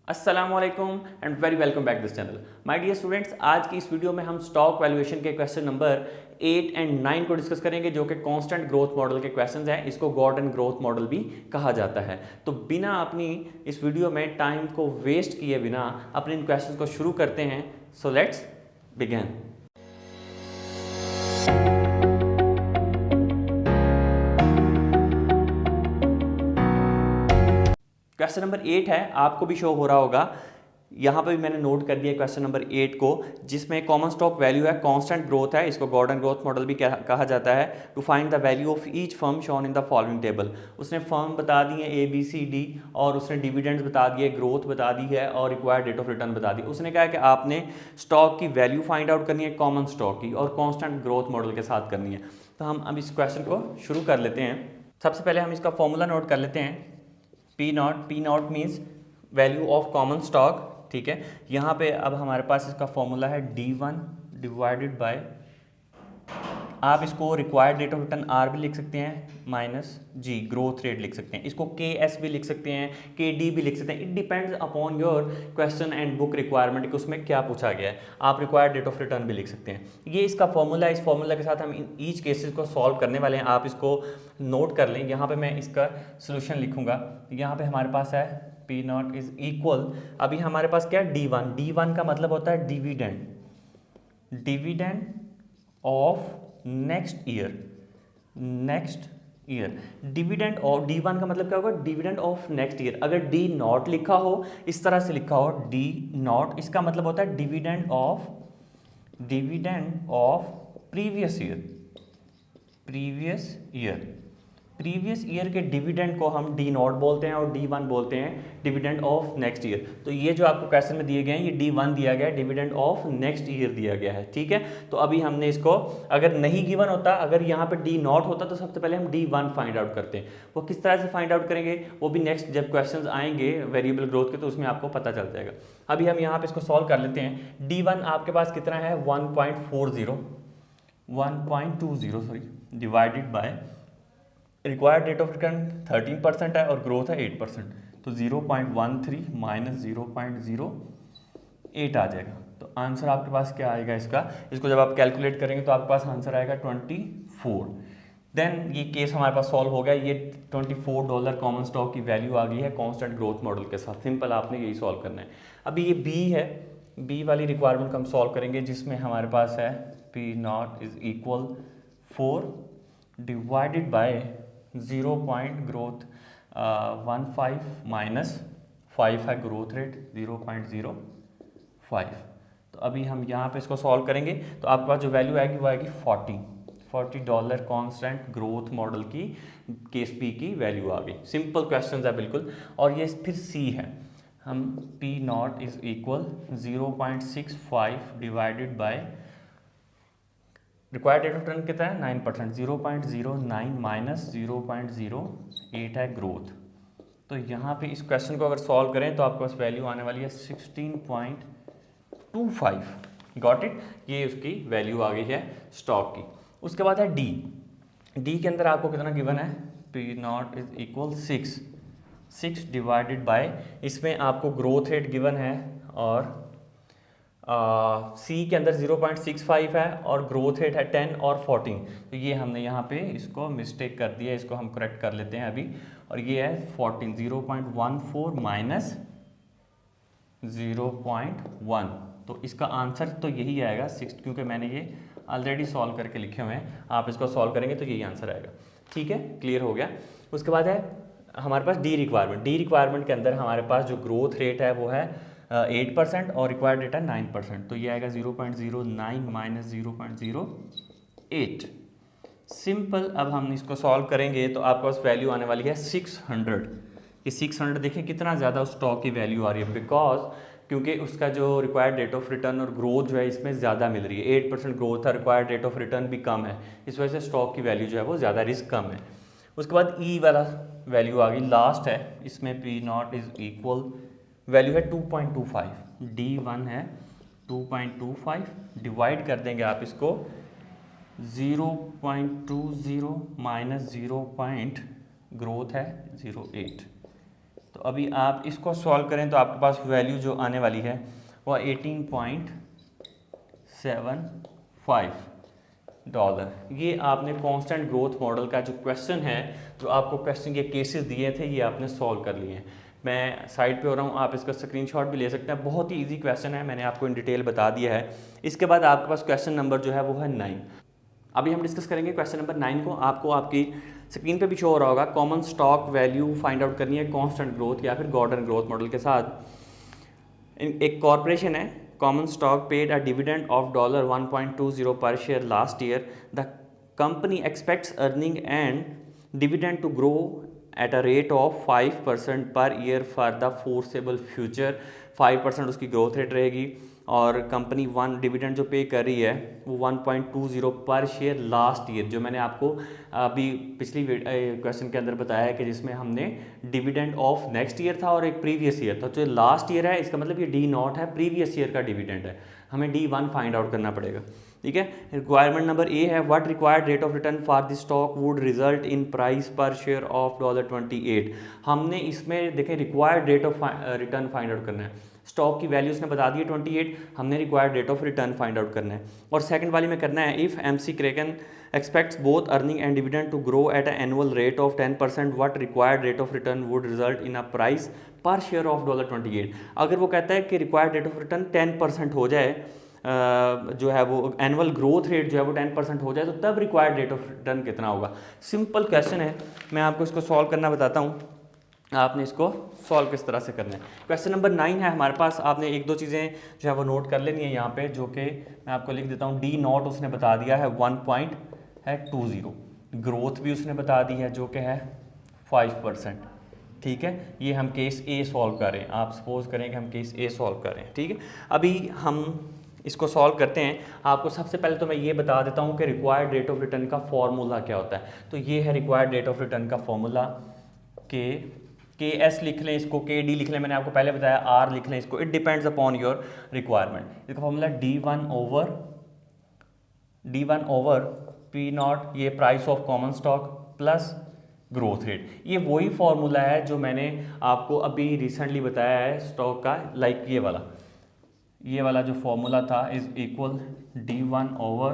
अस्सलाम वालेकुम and very welcome back this channel. My dear students, आज की इस वीडियो में हम स्टॉक वैल्यूएशन के क्वेश्चन नंबर 8 एंड 9 को डिस्कस करेंगे, जो कि कांस्टेंट ग्रोथ मॉडल के क्वेश्चंस हैं। इसको गॉर्डन ग्रोथ मॉडल भी कहा जाता है। तो बिना अपनी इस वीडियो में टाइम को वेस्ट किए बिना अपने इन क्वेश्चंस को शुरू करते हैं। So let's begin. Question number 8 है, आपको भी शो हो रहा होगा। यहाँ पे भी मैंने नोट कर दिया क्वेश्चन नंबर 8 को, जिसमें कॉमन स्टॉक वैल्यू है, कांस्टेंट ग्रोथ है। इसको गॉर्डन ग्रोथ मॉडल भी कहा जाता है। To find the value of each firm shown in the following table. उसने फर्म बता दी है ABCD, और उसने डिविडेंड्स बता दिए, ग्रोथ बता दी है, और रिक्वायर्ड रेट ऑफ रिटर्न बता दी। उसने कहा कि आपने स्टॉक की वैल्यू फाइंड आउट करनी है कॉमन स्टॉक की, और कॉन्स्टेंट ग्रोथ मॉडल के साथ करनी है। तो हम अब इस क्वेश्चन को शुरू कर लेते हैं। सबसे पहले हम इसका फॉर्मूला नोट कर लेते हैं। P not means value of common stock. ठीक है, यहाँ पे अब हमारे पास इसका फॉर्मूला है D1 डिवाइडेड बाय, आप इसको required rate of return R भी लिख सकते हैं, माइनस G ग्रोथ रेट लिख सकते हैं। इसको KS भी लिख सकते हैं, KD भी लिख सकते हैं। It depends upon your question and book requirement कि उसमें क्या पूछा गया है। आप रिक्वायर्ड रेट ऑफ रिटर्न भी लिख सकते हैं। ये इसका फॉर्मूला है। इस फॉर्मूला के साथ हम ईच केसेस को सॉल्व करने वाले हैं। आप इसको नोट कर लें। यहाँ पर मैं इसका सोल्यूशन लिखूँगा। यहाँ पर हमारे पास है P0 इज इक्वल, अभी हमारे पास क्या है D1 का मतलब होता है dividend of next year. Dividend of D1 का मतलब क्या होगा, डिविडेंड ऑफ नेक्स्ट ईयर। अगर D0 लिखा हो, इस तरह से लिखा हो D0, इसका मतलब होता है डिविडेंड ऑफ प्रीवियस ईयर के डिविडेंड को हम D0 बोलते हैं, और D1 बोलते हैं डिविडेंड ऑफ नेक्स्ट ईयर। तो ये जो आपको क्वेश्चन में दिए गए हैं, ये D1 दिया गया है, डिविडेंड ऑफ नेक्स्ट ईयर दिया गया है। ठीक है, तो अभी हमने इसको, अगर नहीं गिवन होता, अगर यहाँ पे D0 होता, तो सबसे पहले हम D1 फाइंड आउट करते हैं। वो किस तरह से फाइंड आउट करेंगे, वो भी नेक्स्ट जब क्वेश्चन आएंगे वेरिएबल ग्रोथ के, तो उसमें आपको पता चल जाएगा। अभी हम यहाँ पे इसको सॉल्व कर लेते हैं। D1 आपके पास कितना है, 1.20 sorry, divided by required rate of return 13% है और ग्रोथ है 8%। तो 0.13 माइनस 0.08 आ जाएगा। तो आंसर आपके पास क्या आएगा इसको जब आप कैलकुलेट करेंगे तो आपके पास आंसर आएगा 24। देन ये केस हमारे पास सॉल्व हो गया। ये $24 कॉमन स्टॉक की वैल्यू आ गई है कांस्टेंट ग्रोथ मॉडल के साथ। सिंपल, आपने यही सॉल्व करना है। अभी ये बी है, बी वाली रिक्वायरमेंट को हम सॉल्व करेंगे, जिसमें हमारे पास है P0 is equal 4 divided by 0 point growth 15 minus 5 है ग्रोथ रेट 0.05। तो अभी हम यहाँ पे इसको सॉल्व करेंगे तो आपके पास जो वैल्यू आएगी वो आएगी $40 कांस्टेंट ग्रोथ मॉडल की केस पी की वैल्यू आ गई। सिंपल क्वेश्चन है बिल्कुल। और ये फिर सी है, हम P0 is equal 0.65 divided by required rate of return कितना है 9%, 0.09 माइनस 0.08 है ग्रोथ। तो यहाँ पे इस क्वेश्चन को अगर सॉल्व करें तो आपके पास वैल्यू आने वाली है 16.25। गॉट इट, ये उसकी वैल्यू आ गई है स्टॉक की। उसके बाद है डी के अंदर आपको कितना गिवन है, P0 is equal 6 divided by, इसमें आपको ग्रोथ रेट गिवन है, और सी के अंदर 0.65 है और ग्रोथ रेट है 10 और 14। तो ये हमने यहाँ पे इसको मिस्टेक कर दिया, इसको हम करेक्ट कर लेते हैं अभी। और ये है 14, 0.14 माइनस 0.1। तो इसका आंसर तो यही आएगा 6, क्योंकि मैंने ये ऑलरेडी सॉल्व करके लिखे हुए हैं। आप इसको सॉल्व करेंगे तो यही आंसर आएगा। ठीक है, क्लियर हो गया। उसके बाद है हमारे पास डी रिक्वायरमेंट के अंदर हमारे पास जो ग्रोथ रेट है वो है 8% और रिक्वायर्ड रेट है 9%। तो ये आएगा 0.09 माइनस 0.08। सिंपल, अब हम इसको सॉल्व करेंगे तो आपके पास वैल्यू आने वाली है 600। ये 600 देखें कितना ज़्यादा स्टॉक की वैल्यू आ रही है, बिकॉज क्योंकि उसका जो रिक्वायर्ड रेट ऑफ रिटर्न और ग्रोथ जो है इसमें ज़्यादा मिल रही है। 8% ग्रोथ है, रिक्वायर्ड रेट ऑफ रिटर्न भी कम है, इस वजह से स्टॉक की वैल्यू जो है वो ज़्यादा, रिस्क कम है। उसके बाद ई वाला वैल्यू आ गई, लास्ट है। इसमें P0 इज इक्वल, वैल्यू है 2.25, D1 है 2.25, डिवाइड कर देंगे आप इसको 0.20 माइनस 0 पॉइंट ग्रोथ है 0.8। तो तो अभी आप इसको सॉल्व करें तो आपके पास वैल्यू जो आने वाली है वो 18.75 डॉलर। ये आपने कांस्टेंट ग्रोथ मॉडल का जो क्वेश्चन है, जो आपको क्वेश्चन के केसेस दिए थे, ये आपने सॉल्व कर लिए हैं। मैं साइड पे हो रहा हूँ, आप इसका स्क्रीनशॉट भी ले सकते हैं। बहुत ही इजी क्वेश्चन है, मैंने आपको इन डिटेल बता दिया है। इसके बाद आपके पास क्वेश्चन नंबर जो है वो है 9। अभी हम डिस्कस करेंगे क्वेश्चन नंबर 9 को। आपको आपकी स्क्रीन पे भी शो हो रहा होगा। Common stock value find out करनी है कांस्टेंट ग्रोथ या फिर गॉर्डन ग्रोथ मॉडल के साथ। एक कॉर्पोरेशन है, common stock paid a dividend of $1.20 per share last year. The company expects earning and dividend to grow at a rate of 5% per year for the foreseeable future. 5% उसकी growth rate रहेगी और company dividend जो पे कर रही है वो 1.20 पर शेयर लास्ट ईयर, जो मैंने आपको अभी पिछली क्वेश्चन के अंदर बताया है कि जिसमें हमने डिविडेंड ऑफ नेक्स्ट ईयर था और एक प्रीवियस ईयर था। जो लास्ट ईयर है इसका मतलब ये D0 है, प्रीवियस ईयर का डिविडेंड है। हमें D1 फाइंड आउट करना पड़ेगा। ठीक है। रिक्वायरमेंट नंबर ए है, what required rate of return for the stock would result in price पर शेयर ऑफ $28। हमने इसमें देखें required rate of return find out करना है। स्टॉक की वैल्यू उसने बता दी है 28, हमने required rate of return find out करना है। और सेकंड वाली में करना है, if MC Kraken expects both earning and dividend to grow at an annual rate of 10%, what required rate of return would result in a price per share of $28। अगर वो कहता है कि रिक्वायर्ड रेट ऑफ रिटर्न 10% हो जाए, जो है वो एनुअल ग्रोथ रेट जो है वो 10% हो जाए, तो तब रिक्वायर्ड रेट ऑफ रिटर्न कितना होगा। सिंपल क्वेश्चन है, मैं आपको इसको सॉल्व करना बताता हूँ, आपने इसको सॉल्व किस तरह से करना है। क्वेश्चन नंबर 9 है हमारे पास। आपने एक दो चीज़ें जो है वो नोट कर लेनी है यहाँ पे, जो कि मैं आपको लिख देता हूँ। D0 उसने बता दिया है 1.20, ग्रोथ भी उसने बता दी है जो कि है 5%। ठीक है, ये हम केस ए सॉल्व कर रहे हैं। आप सपोज करें कि हम केस ए सॉल्व कर रहे हैं। ठीक है, अभी हम इसको सॉल्व करते हैं। आपको सबसे पहले तो मैं ये बता देता हूँ कि रिक्वायर्ड रेट ऑफ रिटर्न का फॉर्मूला क्या होता है। तो ये है रिक्वायर्ड रेट ऑफ रिटर्न का फॉर्मूला। के एस लिख लें इसको, के डी लिख लें, मैंने आपको पहले बताया, आर लिख लें इसको। It depends upon your requirement. इसका फॉर्मूला D1 ओवर P0, ये price of common stock plus growth rate. ये वही फॉर्मूला है जो मैंने आपको अभी रिसेंटली बताया है स्टॉक का, लाइक ये वाला जो फॉर्मूला था is equal D1 over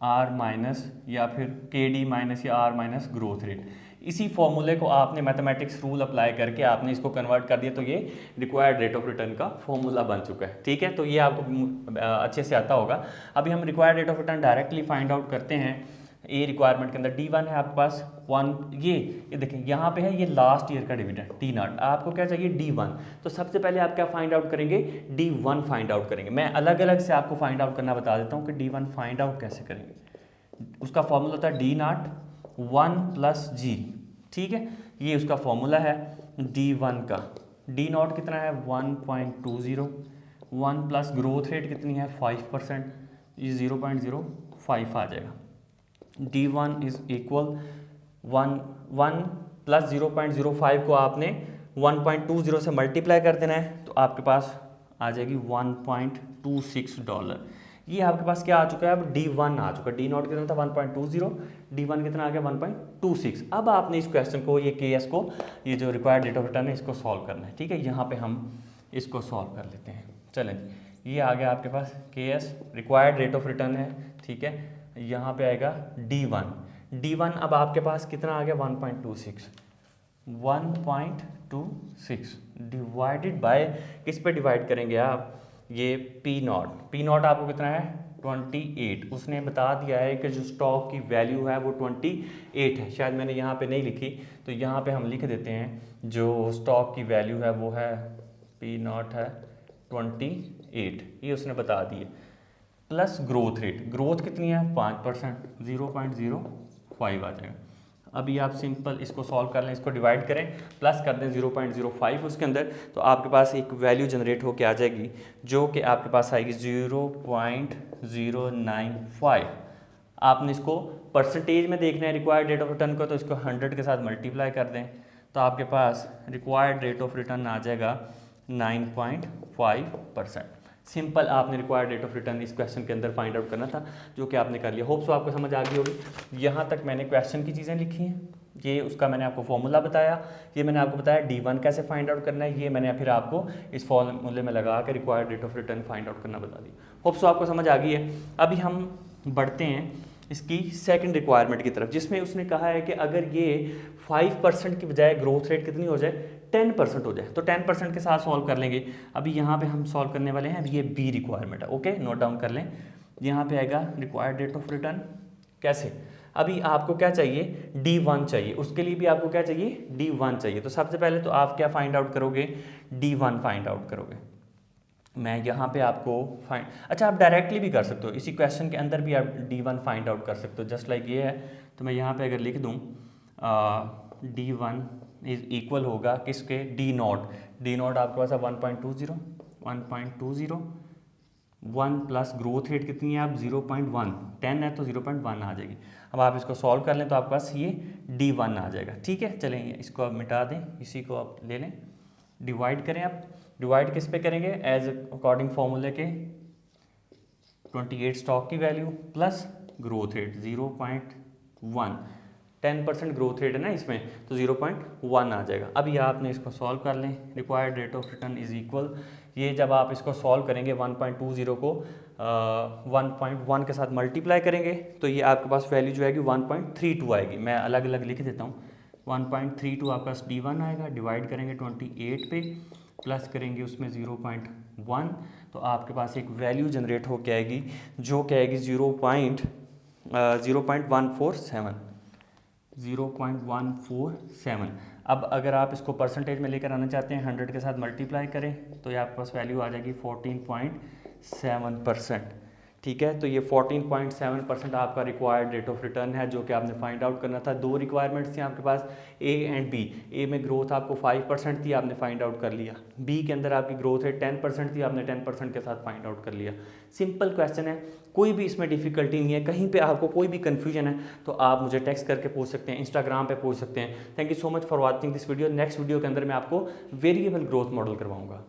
R minus या फिर KD माइनस या R माइनस ग्रोथ रेट। इसी फॉर्मूले को आपने मैथमेटिक्स रूल अप्लाई करके आपने इसको कन्वर्ट कर दिया, तो ये रिक्वायर्ड रेट ऑफ रिटर्न का फॉर्मूला बन चुका है। ठीक है, तो ये आपको अच्छे से आता होगा। अभी हम required rate of return directly find out करते हैं। ए रिक्वायरमेंट के अंदर D1 है आपके पास 1, ये देखें यहाँ पे है ये लास्ट ईयर का डिविडेंड D0। आपको क्या चाहिए D1, तो सबसे पहले आप क्या फाइंड आउट करेंगे, D1 फाइंड आउट करेंगे। मैं अलग अलग से आपको फाइंड आउट करना बता देता हूँ कि D1 फाइंड आउट कैसे करेंगे। उसका फॉर्मूला था D0 1 प्लस G। ठीक है, ये उसका फॉर्मूला है D1 का। D0 कितना है 1.20, 1 प्लस ग्रोथ रेट कितनी है 5%, ये 0.05 आ जाएगा। D1 इज इक्वल 1 प्लस 0.05 को आपने 1.20 से मल्टीप्लाई कर देना है, तो आपके पास आ जाएगी $1.26। ये आपके पास क्या आ चुका है, अब D1 आ चुका है। D0 कितना था 1.20, D1 कितना आ गया 1.26। अब आपने इस क्वेश्चन को, ये KS को, ये जो रिक्वायर्ड रेट ऑफ रिटर्न है, इसको सॉल्व करना है। ठीक है, यहाँ पे हम इसको सॉल्व कर लेते हैं। चलें, ये आ गया आपके पास KS, required rate of return है। ठीक है, यहाँ पे आएगा D1 अब आपके पास कितना आ गया 1.26 डिवाइडेड बाय, किस पे डिवाइड करेंगे आप, ये P0 आपको कितना है 28। उसने बता दिया है कि जो स्टॉक की वैल्यू है वो 28 है। शायद मैंने यहाँ पे नहीं लिखी, तो यहाँ पे हम लिख देते हैं जो स्टॉक की वैल्यू है वो है P0 है 28, ये उसने बता दी है। प्लस ग्रोथ रेट, ग्रोथ कितनी है 5%, 0.05 आ जाएगा। अभी आप सिंपल इसको सॉल्व कर लें, इसको डिवाइड करें, प्लस कर दें 0.05 उसके अंदर, तो आपके पास एक वैल्यू जनरेट होके आ जाएगी जो कि आपके पास आएगी 0.095। आपने इसको परसेंटेज में देखना है रिक्वायर्ड रेट ऑफ रिटर्न को, तो इसको 100 के साथ मल्टीप्लाई कर दें, तो आपके पास रिक्वायर्ड रेट ऑफ रिटर्न आ जाएगा 9.5%। सिंपल आपने रिक्वायर्ड रेट ऑफ रिटर्न इस क्वेश्चन के अंदर फाइंड आउट करना था, जो कि आपने कर लिया। होप सो आपको समझ आ गई होगी। यहाँ तक मैंने क्वेश्चन की चीज़ें लिखी हैं। ये उसका मैंने आपको फॉर्मूला बताया, ये मैंने आपको बताया D1 कैसे फाइंड आउट करना है, ये मैंने फिर आपको इस फॉर्मूले में लगा के required rate of return find out करना बता दी। होप सो आपको समझ आ गई है। अभी हम बढ़ते हैं इसकी सेकंड रिक्वायरमेंट की तरफ, जिसमें उसने कहा है कि अगर ये 5% की बजाय ग्रोथ रेट कितनी हो जाए, 10% हो जाए, तो 10% के साथ सॉल्व कर लेंगे। अभी यहाँ पे हम सॉल्व करने वाले हैं, अभी ये बी रिक्वायरमेंट है, ओके नोट डाउन कर लें। यहाँ पे आएगा रिक्वायर्ड रेट ऑफ रिटर्न कैसे, अभी आपको क्या चाहिए, D1 चाहिए, उसके लिए भी आपको क्या चाहिए, D1 चाहिए। तो सबसे पहले तो आप क्या फाइंड आउट करोगे, D1 फाइंड आउट करोगे। मैं यहाँ पे आपको फाइंड, अच्छा आप डायरेक्टली भी कर सकते हो, इसी क्वेश्चन के अंदर भी आप D1 फाइंड आउट कर सकते हो, जस्ट लाइक ये है। तो मैं यहाँ पे अगर लिख दूँ D1 इज इक्वल होगा किसके, D0 आपके पास है 1.20 1 प्लस ग्रोथ रेट कितनी है, आप 0.1, 10 है तो 0.1 आ जाएगी। अब आप इसको सॉल्व कर लें तो आपके पास ये D1 आ जाएगा। ठीक है, चलें इसको आप मिटा दें, इसी को आप ले लें, डिवाइड करें। आप डिवाइड किस पे करेंगे, एज अकॉर्डिंग फॉर्मूले के 28 स्टॉक की value plus growth rate 0.1, 10% growth rate है ना इसमें, तो 0.1 आ जाएगा। अभी आपने इसको सॉल्व कर लें, required rate of return is equal, ये जब आप इसको सॉल्व करेंगे 1.20 को 1.1 के साथ मल्टीप्लाई करेंगे तो ये आपके पास वैल्यू जो आएगी 1.32 आएगी। मैं अलग अलग लिख देता हूँ, 1.32 आपके पास D1 आएगा, डिवाइड करेंगे 28 पे, प्लस करेंगे उसमें 0.1, तो आपके पास एक वैल्यू जनरेट होकर आएगी जो क्या आएगी 0.147। अब अगर आप इसको परसेंटेज में लेकर आना चाहते हैं 100 के साथ मल्टीप्लाई करें तो ये आपके पास वैल्यू आ जाएगी 14.7%। ठीक है, तो ये 14.7% आपका रिक्वायर्ड रेट ऑफ रिटर्न है जो कि आपने फाइंड आउट करना था। दो रिक्वायरमेंट्स थी आपके पास, ए एंड बी। ए में ग्रोथ आपको 5% थी, आपने फाइंड आउट कर लिया। बी के अंदर आपकी ग्रोथ रेट 10% थी, आपने 10% के साथ फाइंड आउट कर लिया। सिंपल क्वेश्चन है, कोई भी इसमें डिफिकल्टी नहीं है। कहीं पे आपको कोई भी कन्फ्यूजन है तो आप मुझे टेक्स्ट करके पूछ सकते हैं, इंस्टाग्राम पे पूछ सकते हैं। Thank you so much for watching this video. Next video के अंदर मैं आपको वेरिएबल ग्रोथ मॉडल करवाऊंगा।